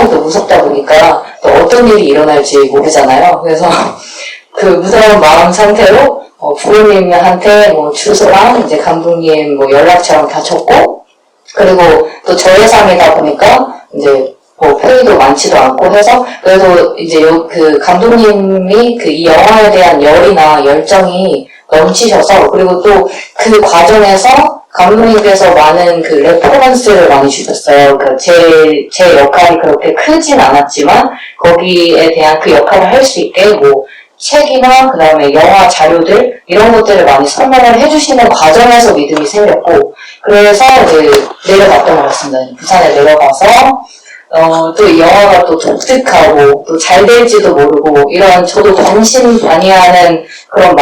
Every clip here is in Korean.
상황이 또 무섭다 보니까 또 어떤 일이 일어날지 모르잖아요. 그래서 그 무서운 마음 상태로 부모님한테 뭐 주소랑 이제 감독님 뭐 연락처랑 다 줬고, 그리고 또 저예상이다 보니까 이제 뭐 페이도 많지도 않고 해서, 그래도 이제 그 감독님이 그 이 영화에 대한 열이나 열정이 넘치셔서, 그리고 또 그 과정에서 감독님께서 많은 그 레퍼런스를 많이 주셨어요. 그 제 역할이 그렇게 크진 않았지만 거기에 대한 그 역할을 할 수 있게 뭐 책이나 그 다음에 영화 자료들 이런 것들을 많이 설명을 해주시는 과정에서 믿음이 생겼고, 그래서 이제 내려갔던 것 같습니다. 부산에 내려가서 또 이 영화가 또 독특하고 또 잘 될지도 모르고 이런 저도 반신반의하는 그런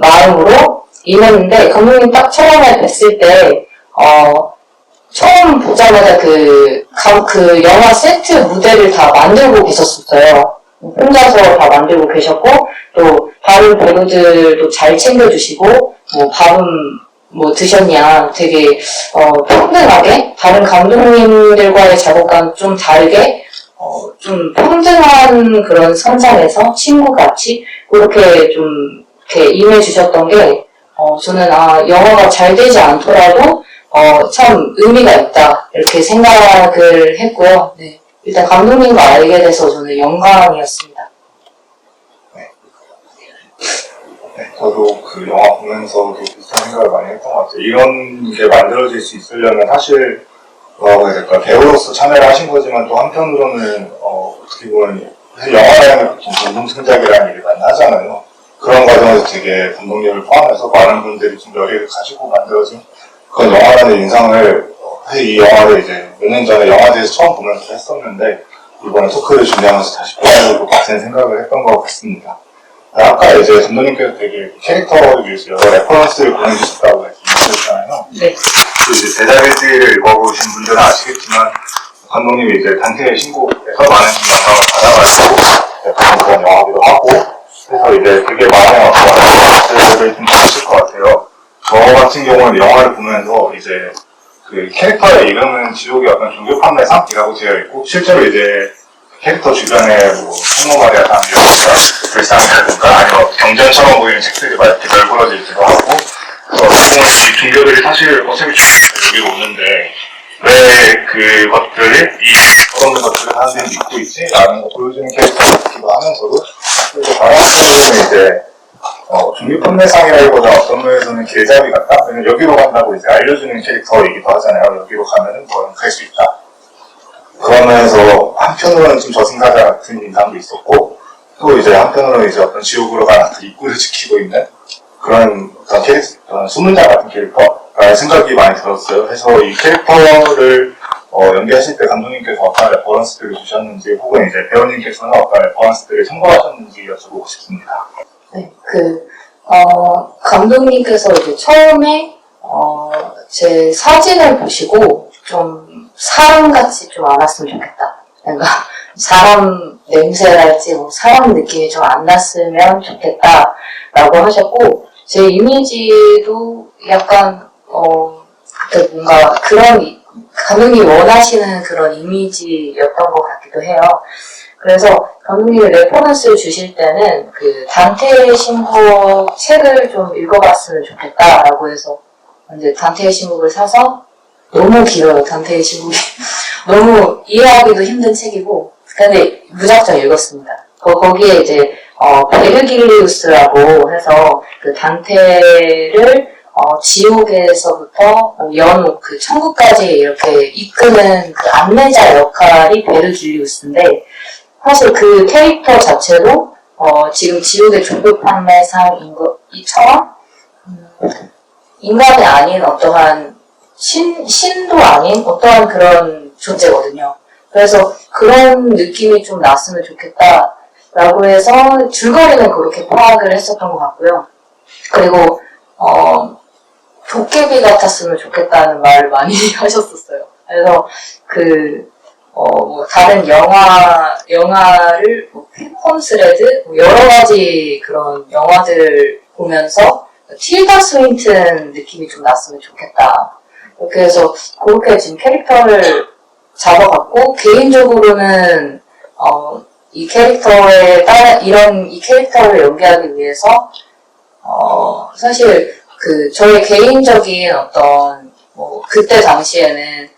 마음으로 임했는데, 감독님 딱 처음에 뵀을 때 처음 보자마자 그 영화 세트 무대를 다 만들고 계셨었어요. 혼자서 다 만들고 계셨고, 또 다른 배우들도 잘 챙겨주시고, 뭐 밥은 뭐 드셨냐, 되게 평등하게 다른 감독님들과의 작업과는 좀 다르게 좀 평등한 그런 선상에서 친구같이 그렇게 좀 이렇게 임해주셨던 게 저는 영화가 잘 되지 않더라도 참 의미가 있다 이렇게 생각을 했고요. 네. 일단 감독님과 알게 돼서 저는 영광이었습니다. 네, 저도 그 영화 보면서 비슷한 생각을 많이 했던 것 같아요. 이런 게 만들어질 수 있으려면 사실 뭐라고 해야 될까, 배우로서 참여를 하신 거지만 또 한편으로는 어떻게 보면 사실 영화라는 보통 전동승작이라는 얘기를 많이 하잖아요. 그런 과정에서 되게 감독님을 포함해서 많은 분들이 좀 열의를 가지고 만들어진 그런 영화라는 인상을 사실 이 영화를 이제 몇 년 전에 영화제에서 처음 보면서 했었는데, 이번에 토크를 준비하면서 다시 보고 같은 생각을 했던 것 같습니다. 아까 이제 감독님께서 되게 캐릭터를 위해서 여러 레퍼런스를 보내주셨다고 말씀하셨잖아요. 네. 이제 대자일지를 읽어보신 분들은 아시겠지만, 감독님이 이제 단테의 신곡에서 많은 영향을 받아가지고 그런 영화기도 하고, 그래서 이제 되게 많은 레퍼런스를 좀 주실 것 같아요. 저 같은 경우는 영화를 보면서 이제 그 캐릭터의 이름은 지옥의 어떤 종교 판매상이라고 되어 있고, 실제로 이제 캐릭터 주변에 뭐 성모마리아상이라든가 불상이라든가 아니면 경전처럼 보이는 책들이 막 이렇게 널브러지기도 하고, 보면 이 종교들이 사실 어차피 여기로 오는데 왜 그것들을 어떤 것들을 사람들이 믿고 있지? 라는 거 보여주는 캐릭터이기도 하면서도, 그래서 다른 한편으로는 이제 종교 판매상이라기보다 어떤 면에서는 길잡이 같다? 왜냐면 여기로 간다고 이제 알려주는 캐릭터이기도 하잖아요. 여기로 가면은 너는 갈 수 있다. 그러면서 한편으로는 좀 저승사자 같은 인상도 있었고, 또 이제 한편으로는 이제 어떤 지옥으로 가는 입구를 지키고 있는 그런 어떤 수문자 같은 캐릭터라는 생각이 많이 들었어요. 그래서 이 캐릭터를 연기하실 때 감독님께서 어떤 레퍼런스들을 주셨는지, 혹은 이제 배우님께서는 어떤 레퍼런스들을 참고하셨는지 여쭤보고 싶습니다. 네, 감독님께서 이제 처음에, 제 사진을 보시고, 좀, 사람같이 좀 알았으면 좋겠다. 그러니까, 사람 냄새랄지, 뭐, 사람 느낌이 좀 안 났으면 좋겠다. 라고 하셨고, 제 이미지도 약간, 뭔가 그런, 감독님이 원하시는 그런 이미지였던 것 같기도 해요. 그래서 감독님이 레퍼런스를 주실 때는 그 단테의 신곡 책을 좀 읽어봤으면 좋겠다라고 해서 이제 단테의 신곡을 사서, 너무 길어요, 단테의 신곡이. 너무 이해하기도 힘든 책이고, 근데 무작정 읽었습니다. 거기에 이제 베르길리우스라고 해서 그 단테를 지옥에서부터 그 천국까지 이렇게 이끄는 그 안내자 역할이 베르길리우스인데, 사실 그 캐릭터 자체도 지금 지옥의 종교 판매상인 것처럼 인간이 아닌 어떠한 신도 아닌 어떠한 그런 존재거든요. 그래서 그런 느낌이 좀 났으면 좋겠다라고 해서 줄거리는 그렇게 파악을 했었던 것 같고요. 그리고 도깨비 같았으면 좋겠다는 말을 많이 하셨었어요. 그래서 뭐 다른 영화를, 피콘스레드, 여러 가지 그런 영화들을 보면서 틸다 스윈튼 느낌이 좀 났으면 좋겠다. 그렇게 해서 그렇게 지금 캐릭터를 잡아갔고, 개인적으로는, 이 캐릭터에 이 캐릭터를 연기하기 위해서, 사실, 저의 개인적인 어떤, 그때 당시에는,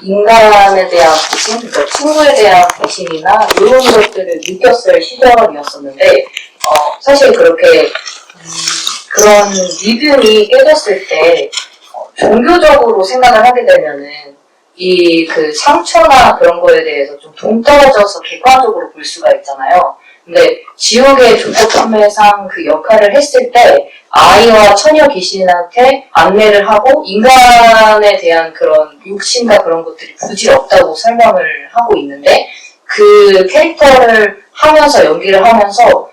인간에 대한 배신, 그러니까 친구에 대한 배신이나 이런 것들을 느꼈을 시절이었었는데, 사실 그렇게, 그런 믿음이 깨졌을 때, 종교적으로 생각을 하게 되면은, 상처나 그런 거에 대해서 좀 동떨어져서 객관적으로 볼 수가 있잖아요. 근데 지옥의 조폭 판매상 그 역할을 했을 때 아이와 처녀 귀신한테 안내를 하고 인간에 대한 그런 욕심과 그런 것들이 굳이 없다고 설명을 하고 있는데 그 캐릭터를 하면서 연기를 하면서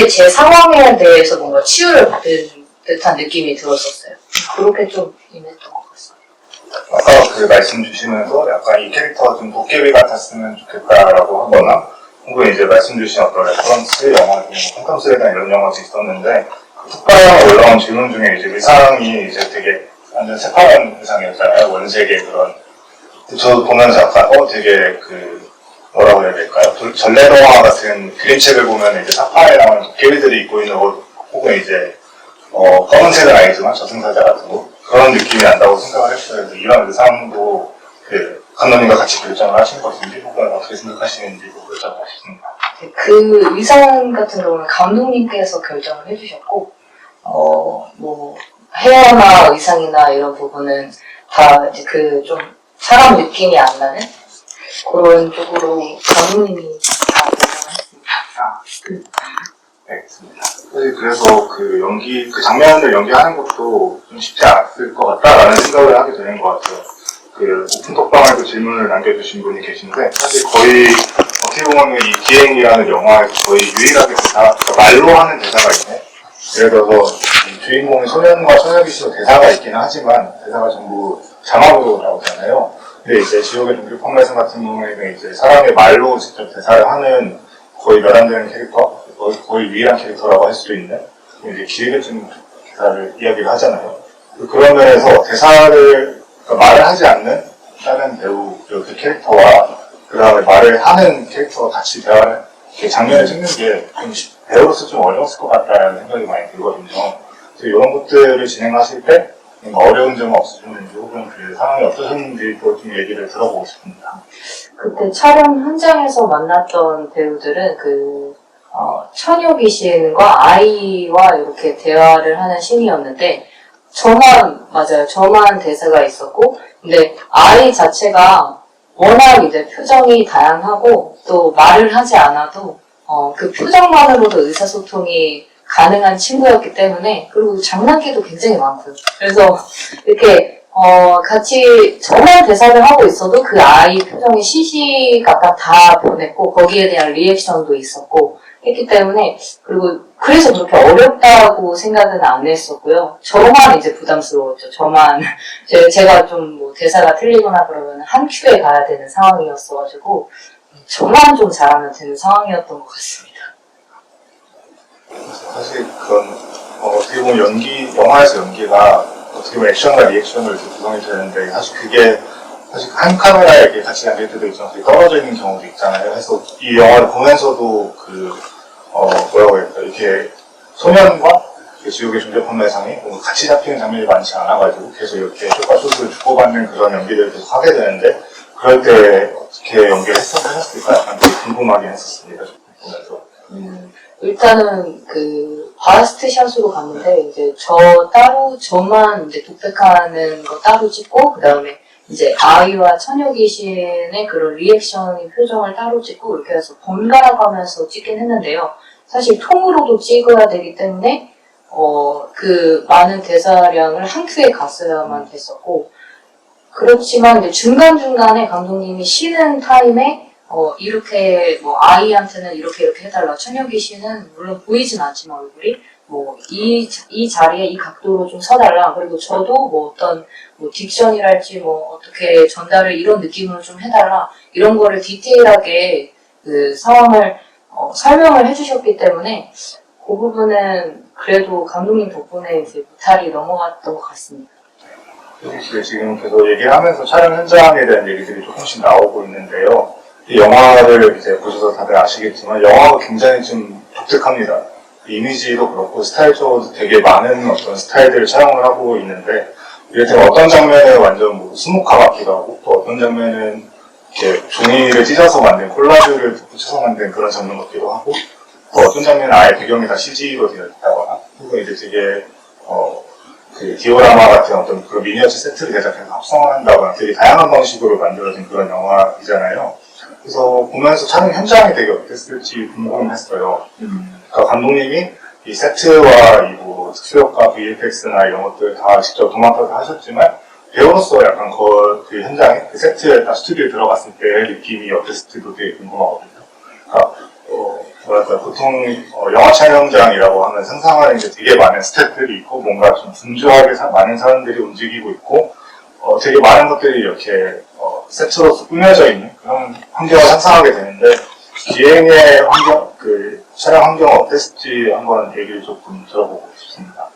제 상황에 대해서 뭔가 치유를 받은 듯한 느낌이 들었었어요. 그렇게 좀 임했던 것 같습니다. 아까 그 말씀 주시면서 약간 이 캐릭터가 좀 도깨비 같았으면 좋겠다라고 하거나 혹은 이제 말씀 주신 어떤 레퍼런스 영화 중에 컴컴스레나 이런 영화도 있었는데 툭바랑 올라온 질문 중에 이제 의상이 이제 되게 완전 새파란 의상이었잖아요. 원색의 그런 저 보면서 약간 되게 뭐라고 해야 될까요? 전래동화 같은 그림책을 보면 이제 사파에 나오는 도깨비들이 입고 있는 옷 혹은 이제 검은색은 아니지만 저승사자 같은 거 그런 느낌이 난다고 생각을 했어요. 그래서 이런 의상도 감독님과 같이 결정을 하신 것인지 혹은 어떻게 생각하시는지 결정을 하셨습니다. 그 의상 같은 경우는 감독님께서 결정을 해주셨고 헤어나 의상이나 이런 부분은 다 이제 좀 사람 느낌이 안 나는 그런 쪽으로 감독님이 다 결정을 했습니다. 네, 알겠습니다. 사실 그래서 그 장면을 연기하는 것도 좀 쉽지 않았을 것 같다라는 생각을 하게 되는 것 같아요. 오픈톡방에도 질문을 남겨주신 분이 계신데, 사실 거의, 어떻게 보면 이 기행이라는 영화에서 거의 유일하게 말로 하는 대사가 있네. 예를 들어서, 이 주인공의 소년과 소녀귀신의 대사가 있긴 하지만, 대사가 전부 자막으로 나오잖아요. 근데 이제 지옥의 종교 판매상 같은 경우에는 이제 사람의 말로 직접 대사를 하는 거의 몇 안 되는 캐릭터, 거의 유일한 캐릭터라고 할 수도 있는, 이제 길게 좀 대사를 이야기를 하잖아요. 그런 면에서 대사를, 말을 하지 않는 다른 배우, 그 캐릭터와 그 다음에 말을 하는 캐릭터가 같이 대화를, 장면을 찍는 게 좀 배우로서 좀 어려웠을 것 같다는 생각이 많이 들거든요. 그래서 이런 것들을 진행하실 때 어려운 점은 없으셨는지 혹은 그 상황이 어떠셨는지 또 좀 얘기를 들어보고 싶습니다. 그때 촬영 현장에서 만났던 배우들은 처녀 귀신과 아이와 이렇게 대화를 하는 씬이었는데 맞아요. 저만 대사가 있었고, 근데 아이 자체가 워낙 이제 표정이 다양하고, 또 말을 하지 않아도, 그 표정만으로도 의사소통이 가능한 친구였기 때문에, 그리고 장난기도 굉장히 많고요. 그래서, 이렇게, 같이 저만 대사를 하고 있어도 그 아이 표정이 시시각각 다 보냈고, 거기에 대한 리액션도 있었고, 했기 때문에 그래서 그렇게 어렵다고 생각은 안 했었고요. 저만 이제 부담스러웠죠. 제가 좀 대사가 틀리거나 그러면 한 큐에 가야 되는 상황이었어가지고 저만 좀 잘하면 되는 상황이었던 것 같습니다. 사실 그건 어떻게 보면 영화에서 연기가 어떻게 보면 액션과 리액션으로 구성이 되는데 사실 한 카메라에 이렇게 같이 담길 때도 있지만 떨어져 있는 경우도 있잖아요. 그래서 이 영화를 보면서도 뭐라고 해야 될까, 이렇게 소년과 지옥의 종교 판매상이 같이 잡히는 장면이 많지 않아가지고 계속 이렇게 숏과 주고받는 그런 연기를 계속 하게 되는데 그럴 때 어떻게 연기를 하셨을까 약간 되게 궁금하긴 했었습니다. 보면서. 일단은 바스트 샷으로 갔는데 이제 저만 이제 독백하는 거 따로 찍고 그 다음에 이제 아이와 처녀 귀신의 그런 리액션의 표정을 따로 찍고 이렇게 해서 번갈아 가면서 찍긴 했는데요. 사실 통으로도 찍어야 되기 때문에 그 많은 대사량을 한 큐에 갔어야만 됐었고 그렇지만 이제 중간중간에 감독님이 쉬는 타임에 이렇게 아이한테는 이렇게 해달라. 처녀 귀신은 물론 보이진 않지만 얼굴이 이 자리에 이 각도로 좀 서달라. 그리고 저도 어떤 딕션이랄지 어떻게 전달을 이런 느낌으로 좀 해달라. 이런 거를 디테일하게 그 상황을 설명을 해주셨기 때문에 그 부분은 그래도 감독님 덕분에 이제 무탈이 넘어갔던 것 같습니다. 사실 지금 계속 얘기를 하면서 촬영 현장에 대한 얘기들이 조금씩 나오고 있는데요. 이 영화를 이제 보셔서 다들 아시겠지만 영화가 굉장히 좀 독특합니다. 이미지도 그렇고 스타일적으로 되게 많은 어떤 스타일들을 촬영을 하고 있는데 이를테면 어떤 장면은 완전 뭐 수묵화 같기도 하고 또 어떤 장면은 이렇게 종이를 찢어서 만든 콜라주를 붙여서 만든 그런 장면 같기도 하고 또 어떤 장면은 아예 배경이 다 CG로 되어 있다거나 혹은 이제 되게 그 디오라마 같은 어떤 그런 미니어처 세트를 제작해서 합성을 한다거나 되게 다양한 방식으로 만들어진 그런 영화이잖아요. 그래서 보면서 촬영 현장이 되게 어땠을지 궁금했어요. 그러니까 감독님이 이 세트와 이 뭐 특수효과, VFX나 이런 것들 다 직접 도맡아서 하셨지만 배우로서 약간 그 현장에 그 세트에 딱 스튜디오에 들어갔을 때의 느낌이 어땠을지도 되게 궁금하거든요. 그러니까 뭐랄까 보통 영화 촬영장이라고 하면 상상하는 게 되게 많은 스태프들이 있고 뭔가 좀 분주하게 많은 사람들이 움직이고 있고 되게 많은 것들이 이렇게 세트로서 꾸며져 있는 그런 환경을 상상하게 되는데 기행의 환경, 그 촬영 환경은 어땠을지 한번 얘기를 조금 들어보고 싶습니다.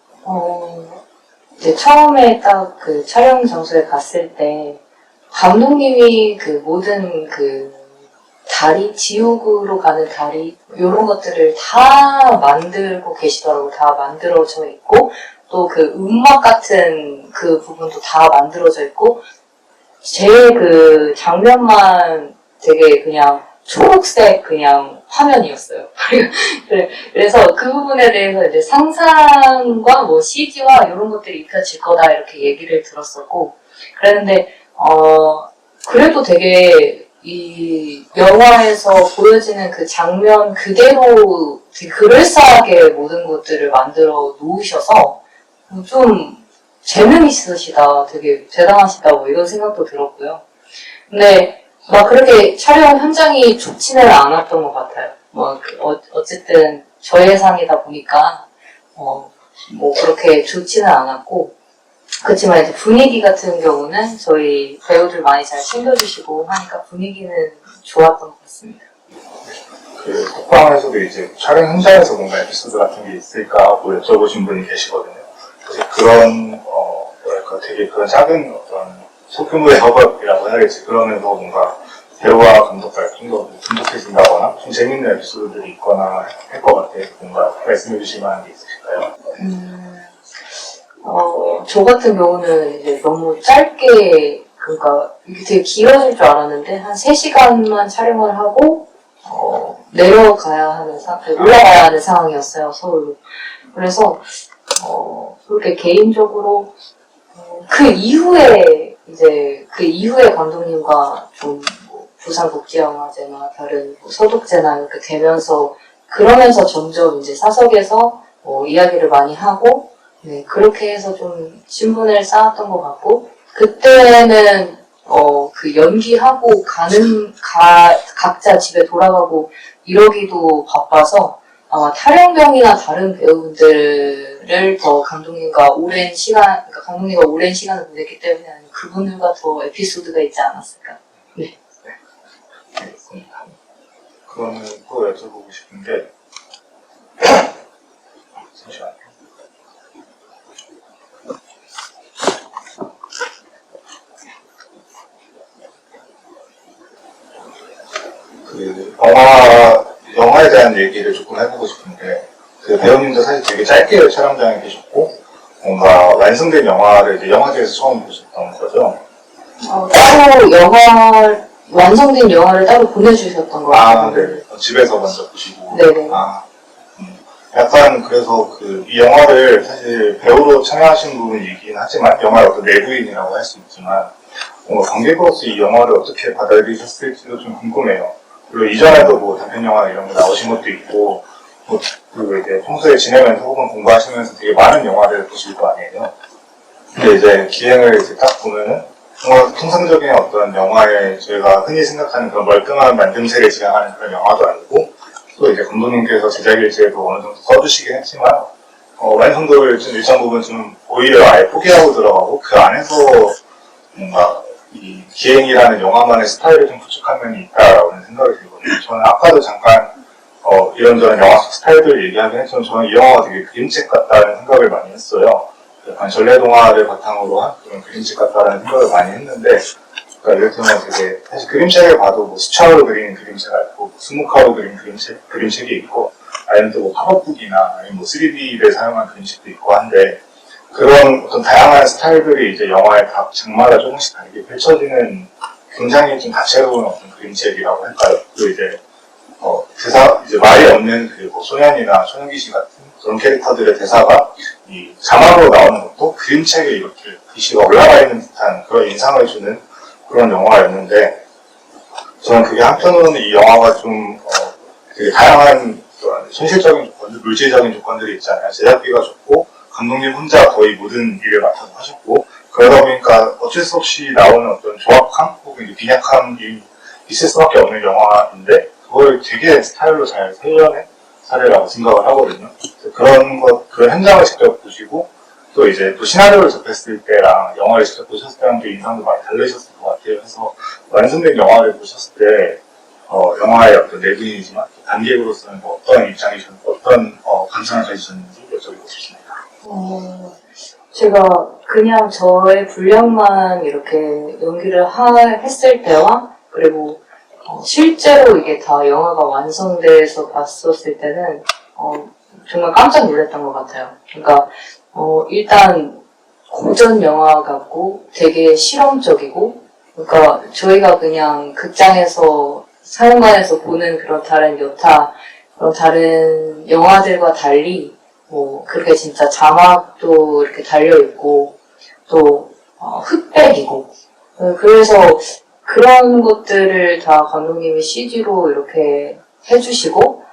이제 처음에 딱 그 촬영 장소에 갔을 때 감독님이 그 모든 그 다리, 지옥으로 가는 다리 이런 것들을 다 만들고 계시더라고요. 다 만들어져 있고 또 그 음악 같은 그 부분도 다 만들어져 있고 제 그 장면만 되게 그냥 초록색 그냥 화면이었어요. 그래서 그 부분에 대해서 이제 상상과 뭐 CG와 이런 것들이 입혀질 거다 이렇게 얘기를 들었었고 그랬는데 그래도 되게 이 영화에서 보여지는 그 장면 그대로 되게 그럴싸하게 모든 것들을 만들어 놓으셔서 좀 재능 있으시다, 되게 대단하시다 뭐 이런 생각도 들었고요. 근데 막 그렇게 촬영 현장이 좋지는 않았던 것 같아요. 어쨌든 저예산이다 보니까 뭐 그렇게 좋지는 않았고 그렇지만 이제 분위기 같은 경우는 저희 배우들 많이 잘 챙겨주시고 하니까 분위기는 좋았던 것 같습니다. 그 톡방에서도 이제 촬영 현장에서 뭔가 에피소드 같은 게 있을까 하고 여쭤보신 분이 계시거든요. 그런 뭐랄까 되게 그런 작은 어떤 소규모의 협업이라고 해야겠지. 그러면서 뭔가 배우와 감독과 좀 더 분석해진다거나 좀 재밌는 에피소드들이 있거나 할 것 같아요. 뭔가 말씀해 주실 만한 게 있으실까요? 저 같은 경우는 이제 너무 짧게, 그러니까 이게 되게 길어질 줄 알았는데, 한 3시간만 촬영을 하고, 내려가야 하는 올라가야 하는 상황이었어요, 서울로. 그래서, 그렇게 개인적으로, 그 이후에 감독님과 좀, 부산국제영화제나 다른 서독제나 이렇게 되면서, 그러면서 점점 이제 사석에서 이야기를 많이 하고, 네, 그렇게 해서 좀 친분을 쌓았던 것 같고, 그때는, 그 연기하고 각자 집에 돌아가고 이러기도 바빠서 아마 탈영병이나 다른 배우분들을 더 감독님과 오랜 시간을 보냈기 때문에 그분들과 더 에피소드가 있지 않았을까. 네. 알겠습니다. 그러면 또 여쭤보고 싶은 게, 잠시만요. 그 영화에 대한 얘기를 조금 해보고 싶은데 그 배우님도 사실 되게 짧게 촬영장에 계셨고 뭔가 완성된 영화를 이제 영화제에서 처음 보셨던 거죠? 따로 완성된 영화를 따로 보내주셨던 것 같아요. 네. 집에서 먼저 보시고. 네네. 약간 그래서 이 영화를 사실 배우로 참여하신 분이긴 하지만 영화의 어떤 내부인이라고 할 수 있지만 뭔가 관객으로서 이 영화를 어떻게 받아들이셨을지도 좀 궁금해요. 물론 이전에도 뭐 단편 영화 이런 거 나오신 것도 있고 그리고 이제 평소에 지내면서 혹은 공부하시면서 되게 많은 영화를 보실 거 아니에요. 근데 이제 기행을 이제 딱 보면은 정말 통상적인 어떤 영화에 저희가 흔히 생각하는 그런 멀끔한 만듦새를 지향하는 그런 영화도 아니고 또 이제 감독님께서 제작 일지에도 어느 정도 써주시긴 했지만 완성도를 좀 일정 부분 좀 오히려 아예 포기하고 들어가고 그 안에서 뭔가 이 기행이라는 영화만의 스타일을 좀 구축한 면이 있다라고 생각이 들거든요. 저는 아까도 잠깐 이런저런 영화 속 스타일들을 얘기하긴 했지만 저는 이 영화가 되게 그림책 같다는 생각을 많이 했어요. 약간 전래동화를 바탕으로 한 그런 그림책 같다라는 생각을 많이 했는데, 그러니까 이를테면 되게 사실 그림책을 봐도 뭐 수차로 그리는 그림체가 있고, 뭐 스모카로 그린 그림책이 있고, 아니면 또 뭐 팝업북이나 아니면 뭐 3D를 사용한 그림책도 있고 한데, 그런 어떤 다양한 스타일들이 이제 영화의 각 장마다 조금씩 다르게 펼쳐지는 굉장히 좀 다채로운 어떤 그림책이라고 할까요? 그리고 이제 이제 말이 없는 그 뭐 소년이나 소년귀신 같은 그런 캐릭터들의 대사가 이 자막으로 나오는 것도 그림책에 이렇게 글씨가 올라가 있는 듯한 그런 인상을 주는 그런 영화였는데, 저는 그게 한편으로는 이 영화가 좀 되게 다양한 현실적인 조건들, 물질적인 조건들이 있잖아요. 제작비가 좋고 감독님 혼자 거의 모든 일을 맡아서 하셨고, 그러다 보니까 어쩔 수 없이 나오는 어떤 조악함 혹은 빈약함이 있을 수밖에 없는 영화인데, 그걸 되게 스타일로 잘 살려낸 사례라고 생각을 하거든요. 그런 현장을 직접 보시고, 또 이제 또 시나리오를 접했을 때랑 영화를 직접 보셨을 때랑 또 인상도 많이 다르셨을 것 같아요. 그래서 완성된 영화를 보셨을 때, 영화의 어떤 내분이지만 관객으로서는 뭐 어떤 입장이셨는지, 어떤 감상을 가지셨는지 여쭤보고 싶습니다. 제가 그냥 저의 분량만 이렇게 연기를 했을 때와, 그리고 실제로 이게 다 영화가 완성돼서 봤었을 때는 정말 깜짝 놀랐던 것 같아요. 그러니까 일단 고전 영화 같고 되게 실험적이고, 그러니까 저희가 그냥 극장에서 상영관에서 보는 그런 다른 영화들과 달리 그렇게 진짜 자막도 이렇게 달려있고, 또 흑백이고, 그래서 그런 것들을 다 감독님이 CG로 이렇게 해주시고,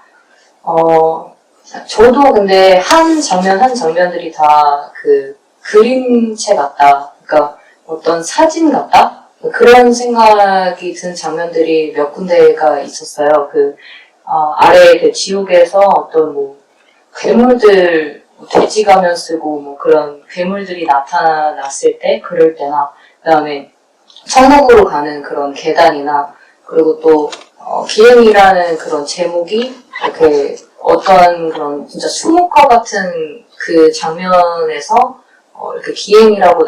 저도 근데 한 장면들이 다 그 그림체 같다, 그러니까 어떤 사진 같다? 그런 생각이 든 장면들이 몇 군데가 있었어요. 아래 그 지옥에서 어떤 괴물들, 돼지 가면 쓰고 그런 괴물들이 나타났을 때, 그럴 때나, 그 다음에 천국으로 가는 그런 계단이나, 그리고 또 기행이라는 그런 제목이 이렇게 어떤 그런 진짜 수목화 같은 그 장면에서 이렇게 기행이라고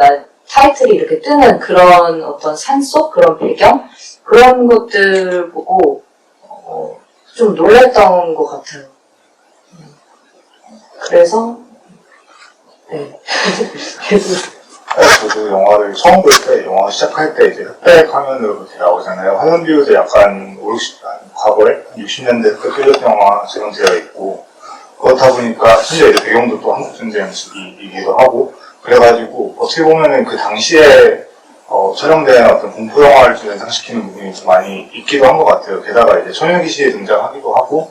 타이틀이 이렇게 뜨는 그런 어떤 산속 그런 배경, 그런 것들 보고 좀 놀랐던 것 같아요. 그래서 네. 저도 영화를 처음 볼 때, 영화 시작할 때 이제 흑백 화면으로 이렇게 나오잖아요. 화면 비율도 약간 50, 과거에 60년대 흑백 필름 영화처럼 되어 있고, 그렇다 보니까 심지어 이제 배경도 또 한국전쟁 시기이기도 하고, 그래가지고 어떻게 보면은 그 당시에 촬영된 어떤 공포 영화를 좀 연상시키는 부분이 좀 많이 있기도 한 것 같아요. 게다가 이제 천연귀신이 등장하기도 하고,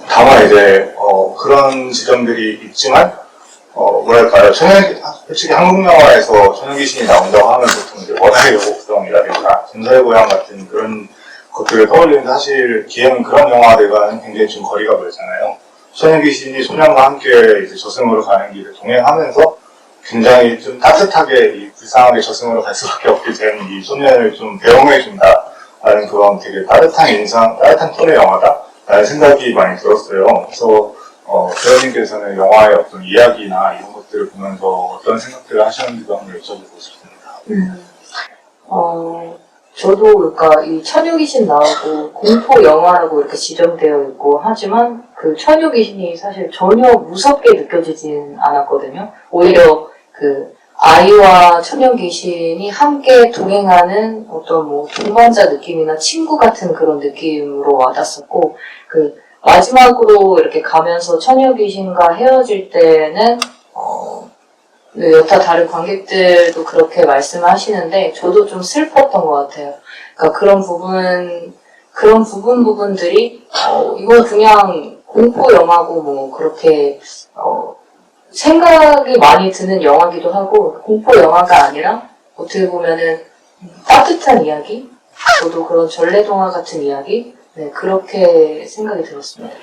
다만 이제 그런 지점들이 있지만, 뭐랄까요, 솔직히 한국 영화에서 천연귀신이 나온다고 하면 보통 이제 원하의 여곡성이라든가 전설의 고향 같은 그런 것들을 떠올리는데, 사실 기행은 그런 영화들과는 굉장히 좀 거리가 멀잖아요. 천연귀신이 소년과 함께 이제 저승으로 가는 길을 동행하면서 굉장히 좀 따뜻하게 이 불쌍하게 저승으로 갈 수밖에 없게 된 이 소년을 좀 배웅해준다라는 그런 되게 따뜻한 톤의 영화다라는 생각이 많이 들었어요. 그래서 배우님께서는 영화의 어떤 이야기나 이런 것들을 보면서 어떤 생각들을 하셨는지도 한번 여쭤보고 싶습니다. 저도 그러니까 이 천유귀신 나오고 공포 영화라고 이렇게 지정되어 있고 하지만 그 천유귀신이 사실 전혀 무섭게 느껴지진 않았거든요. 오히려 그 아이와 천유귀신이 함께 동행하는 어떤 동반자 느낌이나 친구 같은 그런 느낌으로 와닿았었고, 마지막으로 이렇게 가면서 천유귀신과 헤어질 때는 여타 다른 관객들도 그렇게 말씀하시는데 저도 좀 슬펐던 것 같아요. 그러니까 그런 부분들이 이건 그냥 공포 영화고 그렇게 생각이 많이 드는 영화기도 하고, 공포 영화가 아니라 어떻게 보면은 따뜻한 이야기, 저도 그런 전래동화 같은 이야기, 네, 그렇게 생각이 들었습니다.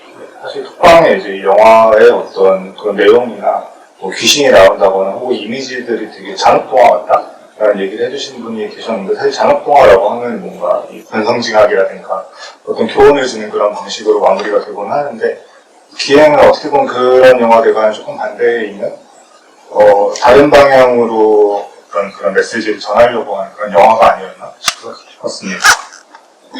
사실 톡방에 이제 이 영화의 어떤 그런 내용이나 귀신이 나온다거나 혹은 이미지들이 되게 잔혹동화 같다라는 얘기를 해주시는 분이 계셨는데, 사실 잔혹동화라고 하면 뭔가 이 권성징악이라든가 어떤 교훈을 주는 그런 방식으로 마무리가 되곤 하는데, 기행은 어떻게 보면 그런 영화들과는 조금 반대에 있는 다른 방향으로 그런 메시지를 전하려고 하는 그런 영화가 아니었나 싶었습니다.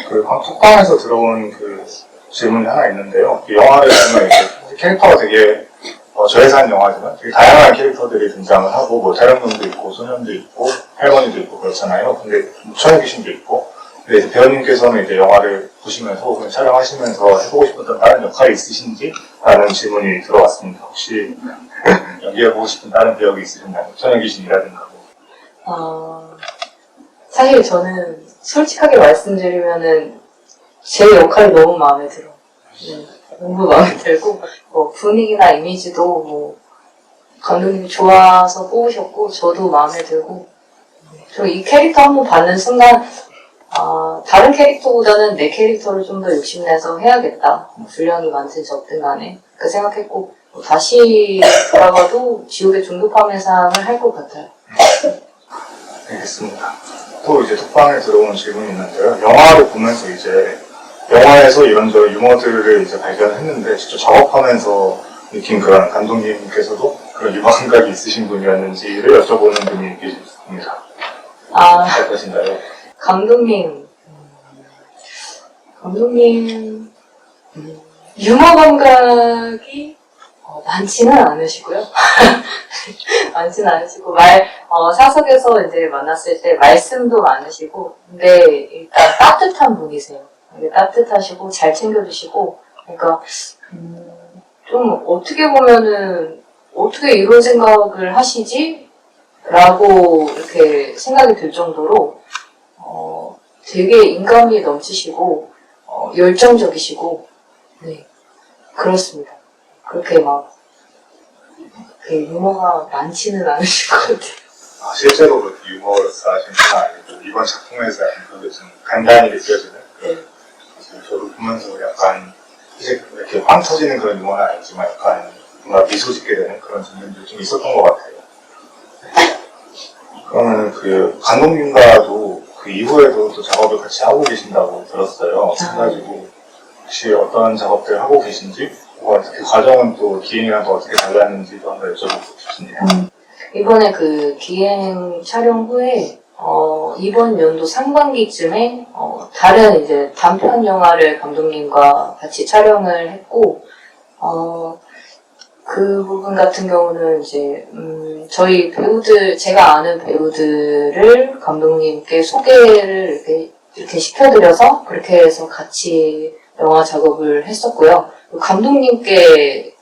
그 톡방에서 들어온 그 질문이 하나 있는데요. 그 영화를 보면 이제 캐릭터가 되게 저예산 영화지만 되게 다양한 캐릭터들이 등장을 하고 뭐 태릉님도 있고 소년도 있고 할머니도 있고 그렇잖아요. 근데 천의 귀신도 있고 근데 이제 배우님께서는 이제 영화를 보시면서 혹은 촬영하시면서 해보고 싶었던 다른 역할이 있으신지? 라는 질문이 들어왔습니다. 혹시 연기해보고 싶은 다른 배역이 있으신가요? 천의 귀신이라든가 사실 저는 솔직하게 말씀드리면은 제 역할이 너무 마음에 들어. 네, 너무 마음에 들고 분위기나 이미지도 뭐 감독님이 좋아서 뽑으셨고 저도 마음에 들고 저 이 캐릭터 한번 받는 순간 다른 캐릭터보다는 내 캐릭터를 좀 더 욕심내서 해야겠다. 분량이 많든 적든 간에 그 생각했고 다시 돌아가도 지옥의 종교파매상을 할 것 같아요. 알겠습니다. 또 이제 톡방에 들어오는 질문이 있는데요. 영화를 보면서 이제 영화에서 이런저런 유머들을 이제 발견했는데 직접 작업하면서 느낀 그런 감독님께서도 그런 유머 감각이 있으신 분이었는지를 여쭤보는 분이 계십니다. 어떠신가요? 감독님 유머 감각이 많지는 않으시고요. 많지는 않으시고 사석에서 이제 만났을 때 말씀도 많으시고 근데 일단 따뜻한 분이세요. 되게 따뜻하시고 잘 챙겨주시고 그러니까 좀 어떻게 보면은 어떻게 이런 생각을 하시지? 라고 이렇게 생각이 들 정도로 되게 인간미 넘치시고 열정적이시고 네 그렇습니다. 그렇게 막 유머가 많지는 않으실 것 같아요. 실제로 그렇게 유머러스 하신 건 아니고 이번 작품에서 그게 좀 간단히 느껴지는 네. 저도 보면서 약간 이제 이렇게 빵 터지는 그런 유머는 아니지만 약간 뭔가 미소 짓게 되는 그런 장면들이 좀 있었던 것 같아요. 그러면 그 감독님과도 그 이후에도 또 작업을 같이 하고 계신다고 들었어요. 그래가지고 혹시 어떤 작업들 하고 계신지 그 과정은 또 기행이랑 또 어떻게 달랐는지도 한번 여쭤보고 싶습니다. 이번에 그 기행 촬영 후에 이번 연도 상반기쯤에 다른 이제 단편 영화를 감독님과 같이 촬영을 했고 그 부분 같은 경우는 이제 저희 배우들 제가 아는 배우들을 감독님께 소개를 이렇게 시켜드려서 그렇게 해서 같이 영화 작업을 했었고요. 감독님이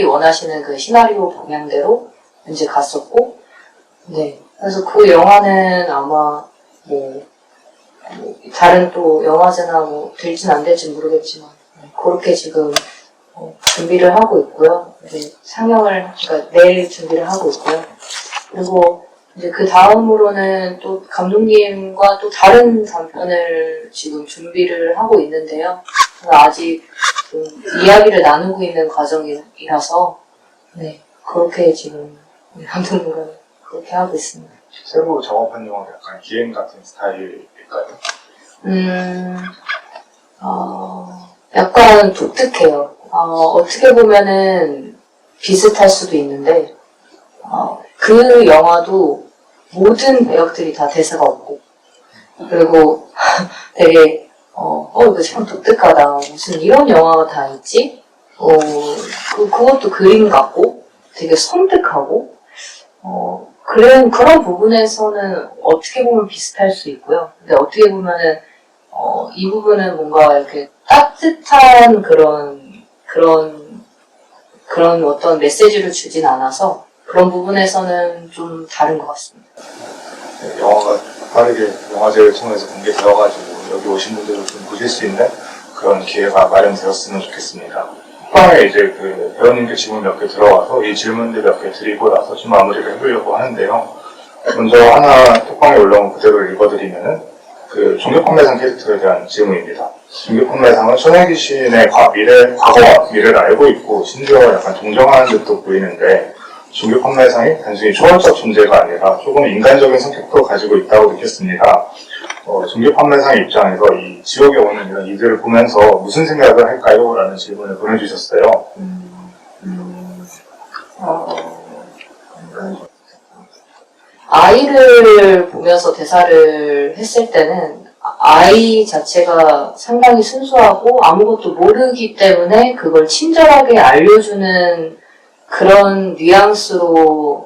원하시는 그 시나리오 방향대로 이제 갔었고, 네. 그래서 그 영화는 아마 다른 또 영화제나 될진 안 될지 모르겠지만, 그렇게 지금 준비를 하고 있고요. 이제 그러니까 내일 준비를 하고 있고요. 그리고 이제 그 다음으로는 또 감독님과 또 다른 단편을 지금 준비를 하고 있는데요. 아직 좀 이야기를 나누고 있는 과정이라서, 네. 그렇게 지금 감독님과 그렇게 하고 있습니다. 새로 작업한 영화가 약간 기행 같은 스타일일까요? 약간 독특해요. 어떻게 보면은 비슷할 수도 있는데, 그 영화도 모든 배역들이 다 대사가 없고, 그리고 되게, 이거 참 독특하다. 무슨 이런 영화가 다 있지? 그것도 그림 같고, 되게 섬뜩하고, 그런 부분에서는 어떻게 보면 비슷할 수 있고요. 근데 어떻게 보면은, 이 부분은 뭔가 이렇게 따뜻한 그런 어떤 메시지를 주진 않아서 그런 부분에서는 좀 다른 것 같습니다. 네, 영화가 빠르게 영화제를 통해서 공개되어가지고 여기 오신 분들도 좀 보실 수 있는 그런 기회가 마련되었으면 좋겠습니다. 톡방에 이제 그 배우님께 질문 몇 개 들어와서 이 질문들 몇 개 드리고 나서 좀 마무리를 해보려고 하는데요. 먼저 하나 톡방에 올라온 그대로 읽어드리면은 그 종교판매상 캐릭터에 대한 질문입니다. 종교판매상은 천의 귀신의 과거와 미래를 알고 있고 심지어 약간 동정하는 듯도 보이는데 종교판매상이 단순히 초월적 존재가 아니라 조금 인간적인 성격도 가지고 있다고 느꼈습니다. 종교판매상의 입장에서 이 지옥에 오는 이런 이들을 보면서 무슨 생각을 할까요? 라는 질문을 보내주셨어요. 아이를 보면서 대사를 했을 때는 아이 자체가 상당히 순수하고 아무것도 모르기 때문에 그걸 친절하게 알려주는 그런 뉘앙스로는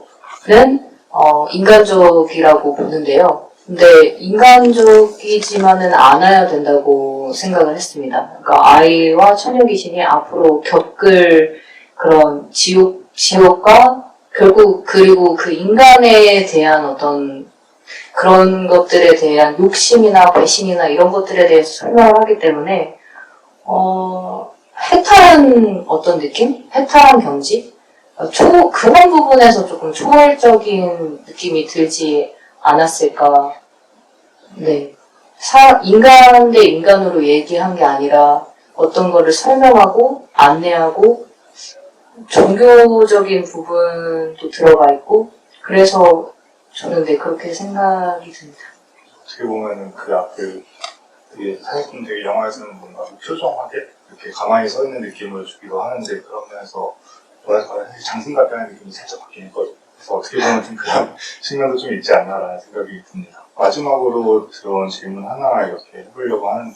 인간적이라고 보는데요. 근데 인간적이지만은 않아야 된다고 생각을 했습니다. 그러니까 아이와 처녀 귀신이 앞으로 겪을 그런 지옥과 결국 그리고 그 인간에 대한 어떤 그런 것들에 대한 욕심이나 배신이나 이런 것들에 대해서 설명을 하기 때문에 해탈한 어떤 느낌? 해탈한 경지? 그런 부분에서 조금 초월적인 느낌이 들지 않았을까. 네. 인간 대 인간으로 얘기한 게 아니라 어떤 거를 설명하고 안내하고 종교적인 부분도 들어가 있고 그래서 저는 네 그렇게 생각이 듭니다. 어떻게 보면은 그 앞에 되게 사기꾼들이 영화에서는 뭔가 표정하게 이렇게 가만히 서 있는 느낌을 주기도 하는데 그런 면에서 뭐랄까 장승 같다는 느낌이 살짝 바뀌긴 했거든요. 그래서 어떻게 보면 좀 그런 측면도 좀 있지 않나라는 생각이 듭니다. 마지막으로 들어온 질문 하나 이렇게 해보려고 하는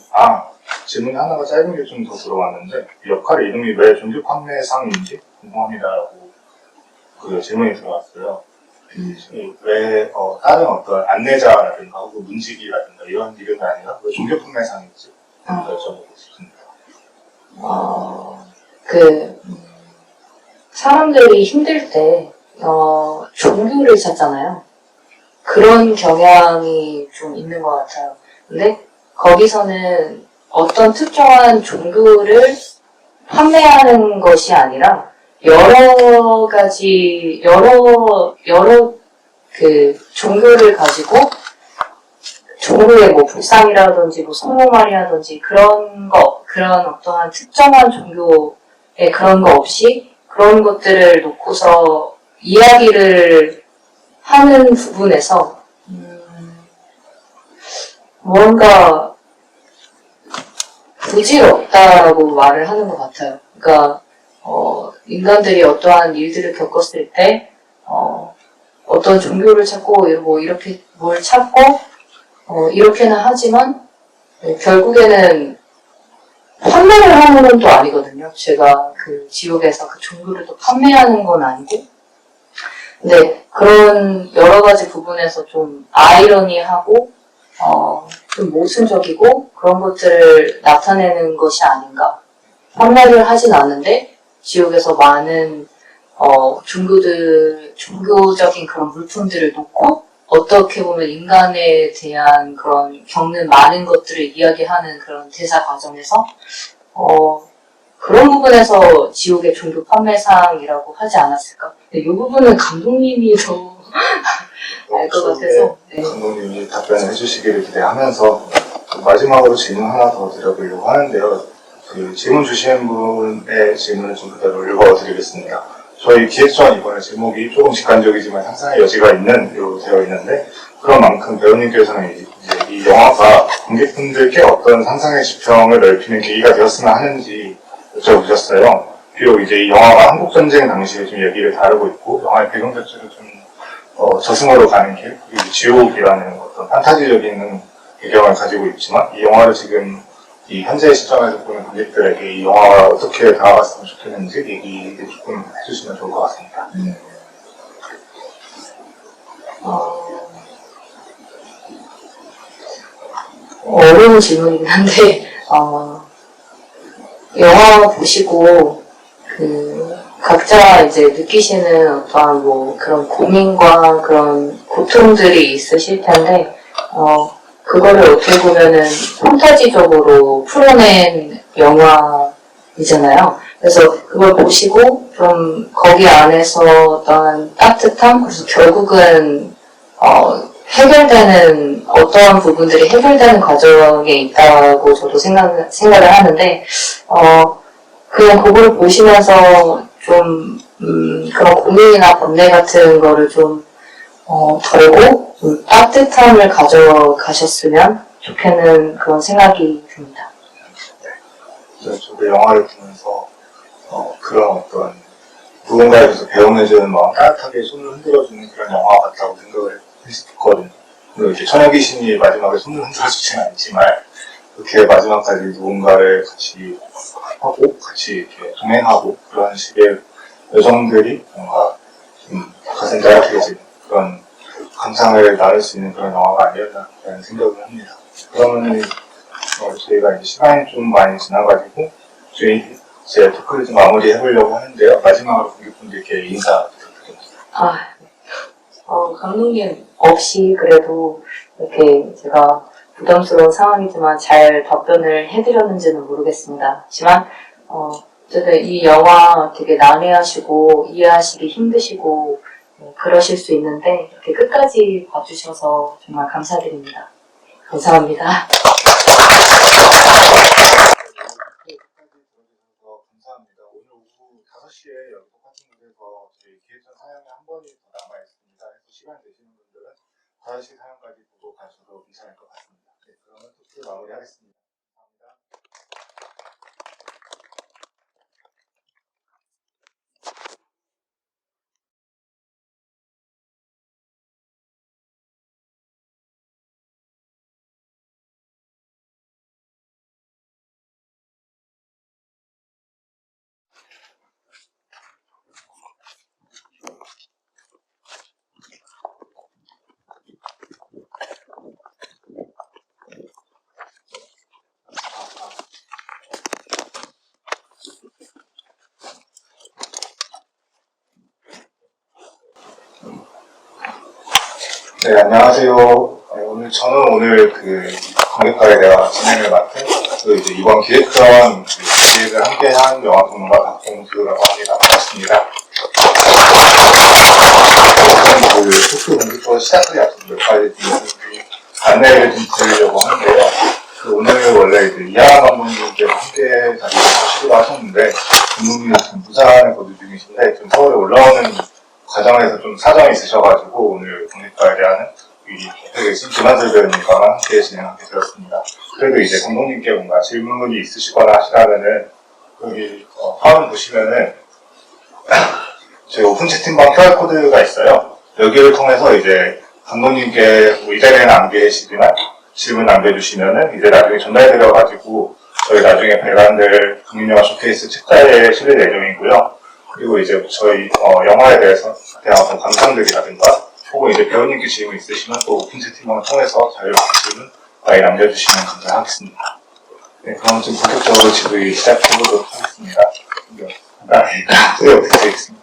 질문이 하나가 짧은 게 좀 더 들어왔는데 역할 이름이 왜 종교 판매상인지 궁금합니다라고 그 질문이 들어왔어요. 왜 다른 어떤 안내자라든가 혹은 문지기라든가 이런 이름이 아니라 왜 종교 판매상인지 여쭤보고 싶습니다. 사람들이 힘들 때 종교를 찾잖아요. 그런 경향이 좀 있는 것 같아요. 근데 거기서는 어떤 특정한 종교를 판매하는 것이 아니라 여러 그 종교를 가지고 종교의 뭐 불상이라든지 뭐 성모 마리아든지 그런 어떠한 특정한 종교의 그런 거 없이 그런 것들을 놓고서 이야기를 하는 부분에서 뭔가 부질없다라고 말을 하는 것 같아요. 그러니까 인간들이 어떠한 일들을 겪었을 때 어떤 종교를 찾고 뭐 이렇게 뭘 찾고 이렇게는 하지만 결국에는 판매를 하는 건 또 아니거든요. 제가 그 지옥에서 그 종교를 또 판매하는 건 아니고 근데 그런 여러 가지 부분에서 좀 아이러니하고 좀 모순적이고 그런 것들을 나타내는 것이 아닌가. 판매를 하진 않는데 지옥에서 많은 종교적인 그런 물품들을 놓고 어떻게 보면 인간에 대한 그런 겪는 많은 것들을 이야기하는 그런 대사 과정에서 그런 부분에서 지옥의 종교 판매상이라고 하지 않았을까. 이 부분은 감독님이 더 알 것 같아서. 네. 감독님이 답변을 해주시기를 기대하면서 마지막으로 질문 하나 더 드려보려고 하는데요. 그 질문 주신 분의 질문을 좀 그대로 읽어드리겠습니다. 저희 기획전 이번에 제목이 조금 직관적이지만 상상의 여지가 있는 로 되어 있는데 그런 만큼 배우님께서는 이제 이 영화가 관객분들께 어떤 상상의 지평을 넓히는 계기가 되었으면 하는지 여쭤보셨어요. 비록 이제 이 영화가 한국전쟁 당시에 좀 얘기를 다루고 있고 영화의 배경 자체도 좀 저승으로 가는 길, 그리고 지옥이라는 어떤 판타지적인 배경을 가지고 있지만 이 영화를 지금 이 현재 시점에서 보는 관객들에게 이 영화가 어떻게 다가갔으면 좋겠는지 얘기를 조금 해주시면 좋을 것 같습니다. 어려운 질문이긴 한데 영화 보시고 각자 이제 느끼시는 어떠한 뭐 그런 고민과 그런 고통들이 있으실 텐데 그거를 어떻게 보면은 판타지적으로 풀어낸 영화이잖아요. 그래서 그걸 보시고 좀 거기 안에서 어떤 따뜻함, 그래서 결국은 해결되는 어떠한 부분들이 해결되는 과정에 있다고 저도 생각을 하는데 그냥 그거를 보시면서 좀 그런 고민이나 번뇌 같은 거를 좀 덜고 따뜻함을 가져가셨으면 좋겠는 그런 생각이 듭니다. 저도 영화를 보면서 그런 어떤 누군가에게서 배움해주는 마음, 따뜻하게 손을 흔들어주는 그런 영화 같다고 생각을 했거든요. 그리고 이제 처녀 귀신이 마지막에 손을 흔들어주지는 않지만 그렇게 마지막까지 누군가를 같이 하고 같이 이렇게 동행하고 그런 식의 여성들이 뭔가 가슴 따뜻해지는 그런 감상을 나눌 수 있는 그런 영화가 아니었나라는 생각을 합니다. 그러면 저희가 이제 시간이 좀 많이 지나가지고 제 토크를 좀 마무리해보려고 하는데요. 마지막으로 관객분들께 인사 부탁드립니다. 감독님 없이 그래도 이렇게 제가 부담스러운 상황이지만 잘 답변을 해드렸는지는 모르겠습니다. 하지만 어쨌든 이 영화 되게 난해하시고 이해하시기 힘드시고 그러실 수 있는데 이렇게 끝까지 봐주셔서 정말 감사드립니다. 감사합니다. 감사합니다. 오늘 오후 5시에 여기 똑같은 곳에서 저희 기획전 사연이 한 번이 더 남아있습니다. 그래서 시간 되시는 분들은 5시 사연까지 보고 가셔도 괜찮을 것 같습니다. 네, 그러면 토크 마무리하겠습니다. 감사합니다. 네, 안녕하세요. 네, 저는 오늘 관객과에 내가 진행을 맡은 이제 이번 기획전 기획을 함께한 영화평론가 박봉수라고 합니다. 반갑습니다. 우선 토크 공부부터 시작하기 앞서 몇 가지 안내를 좀 드리려고 하는데요. 오늘 원래 이제 이하나 감독님께서 함께 자리를 하시기로 하셨는데 감독님은 지금 부산에 거주 중이신데 좀 서울에 올라오는 과정에서 좀 사정이 있으셔가지고 오늘 국립과에 대한 계신 김한슬 배우님과 함께 진행하게 되었습니다. 그래도 이제 감독님께 뭔가 질문이 있으시거나 하시라면은 여기 화면 보시면은 저희 오픈 채팅방 QR코드가 있어요. 여기를 통해서 이제 감독님께 이 자리에는 안 계시지만 질문 남겨주시면은 이제 나중에 전달드려가지고 저희 나중에 발간될 국민영화 쇼케이스 책자에 실릴 예정이고요. 그리고 이제 저희 영화에 대해서 대한 어떤 감상들이라든가 혹은 이제 배우님께 질문 있으시면 또 오픈 채팅방을 통해서 자유롭게 질문 많이 남겨주시면 감사하겠습니다. 네, 그럼 좀 본격적으로 지도를 시작해보도록 하겠습니다. 소개 부탁드리겠습니다.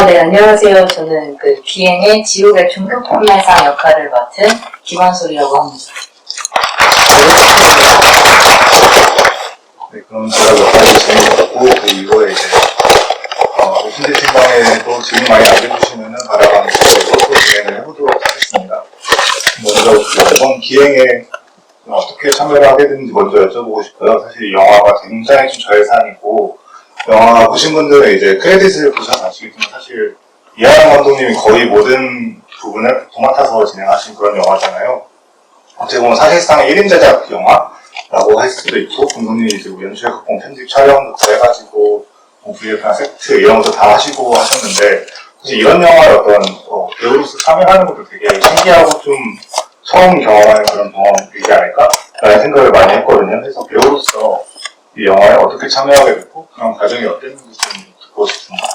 네, 안녕하세요. 저는 비행의 지옥의 종교 판매상 역할을 맡은 김한솔이라고 합니다. 네, 그럼 제가 몇 가지 질문 받고 그 이후에 이제 오픈 채팅방에도 질문 많이 남겨주시면은 바라가면서 또 진행을 해보도록 하겠습니다. 먼저 이번 기행에 어떻게 참여를 하게 됐는지 먼저 여쭤보고 싶고요. 사실 이 영화가 굉장히 좀 저예산이고 영화 보신 분들은 이제 크레딧을 보셔서 아시겠지만 사실 이하나 감독님이 거의 모든 부분을 도맡아서 진행하신 그런 영화잖아요. 어떻게 보면 사실상 1인 제작 영화라고 할 수도 있고 감독님이 이제 연출, 극본, 편집, 촬영부터 해가지고 VF나 세트 이런 것도 다 하시고 하셨는데 사실 이런 영화에 어떤 배우로서 참여하는 것도 되게 신기하고 좀 처음 경험하는 그런 경험이지 않을까? 라는 생각을 많이 했거든요. 그래서 배우로서 이 영화에 어떻게 참여하게 됐고 그런 과정이 어땠는지 좀 듣고 싶습니다.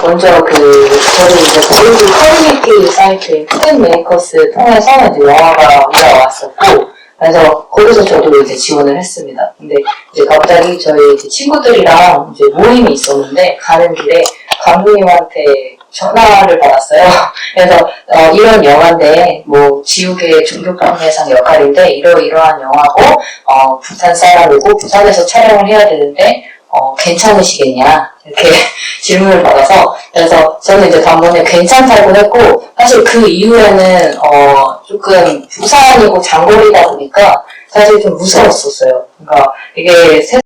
먼저 저도 이제 볼리우드 커뮤니티 사이트 푸드메이커스 통해서 이제 영화가 올라왔었고 그래서 거기서 저도 이제 지원을 했습니다. 근데 이제 갑자기 저희 이제 친구들이랑 이제 모임이 있었는데 가는 길에 감독님한테 전화를 받았어요. 그래서 이런 영화인데 뭐 지옥의 종교판매상 역할인데 이러한 영화고 부산 사람이고 부산에서 촬영을 해야 되는데 괜찮으시겠냐 이렇게 질문을 받아서 그래서 저는 이제 단번에 괜찮다고 했고 사실 그 이후에는 조금 부산이고 장거리다 보니까 사실 좀 무서웠었어요. 그러니까 이게